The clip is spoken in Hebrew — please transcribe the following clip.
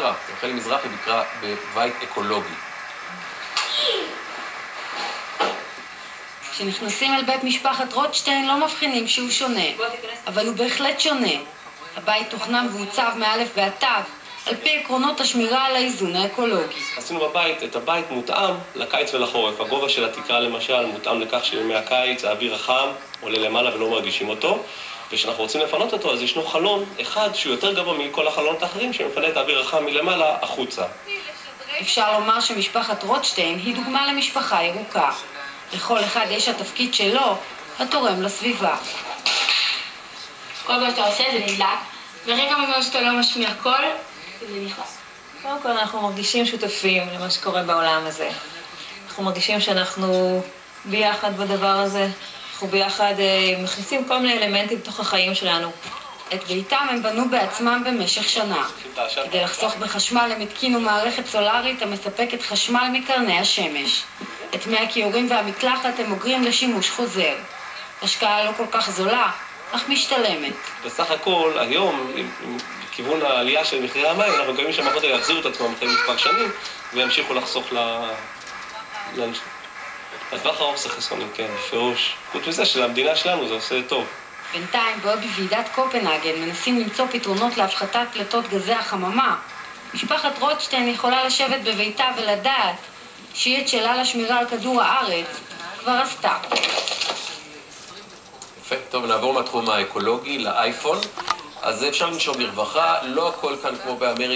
שרה, רחלי מזרחי ביקרה בבית אקולוגי. כשנכנסים אל בית משפחת רוטשטיין לא מבחינים שהוא שונה, אבל הוא בהחלט שונה. הבית תוכנן ועוצב מאלף ועד תו, על פי עקרונות השמירה על האיזון האקולוגי. עשינו בבית, את הבית מותאם לקיץ ולחורף. הגובה של התקרה למשל מותאם לכך שימי הקיץ, האוויר החם עולה למעלה ולא מרגישים אותו. וכשאנחנו רוצים לפנות אותו, אז ישנו חלון אחד שהוא יותר גבוה מכל החלונות האחרים שמפנה את האוויר החם מלמעלה החוצה. אפשר לומר שמשפחת רוטשטיין היא דוגמה למשפחה ירוקה. לכל אחד יש התפקיד שלו, התורם לסביבה. כל מה שאתה עושה זה נדלק, ורגע ממה שאתה לא משמיע קול, זה נכנס. קודם כל אנחנו מרגישים שותפים למה שקורה בעולם הזה. אנחנו מרגישים שאנחנו ביחד בדבר הזה. אנחנו ביחד מכניסים כל מיני אלמנטים בתוך החיים שלנו. את ביתם הם בנו בעצמם במשך שנה. כדי לחסוך בחשמל הם התקינו מערכת סולארית המספקת חשמל מקרני השמש. את מי הכיורים והמקלחת הם אוגרים לשימוש חוזר. השקעה לא כל כך זולה, אך משתלמת. בסך הכל, היום, בכיוון העלייה של מחירי המים, אנחנו מקווים שהמערכות האלה יחזירו את עצמם אחרי מספר שנים, וימשיכו לחסוך לטווח הארוך זה חסכוני, כן, בפירוש. חוץ מזה שלמדינה שלנו זה עושה טוב. בינתיים, בעוד בוועידת קופנהגן מנסים למצוא פתרונות להפחתת פליטות גזי החממה, משפחת רוטשטיין יכולה לשבת בביתה ולדעת שהיא את שלה לשמירה על כדור הארץ כבר עשתה. יפה, טוב, נעבור מהתחום האקולוגי לאייפון. אז אפשר לנשום ברווחה, לא הכל כאן כמו באמריקה.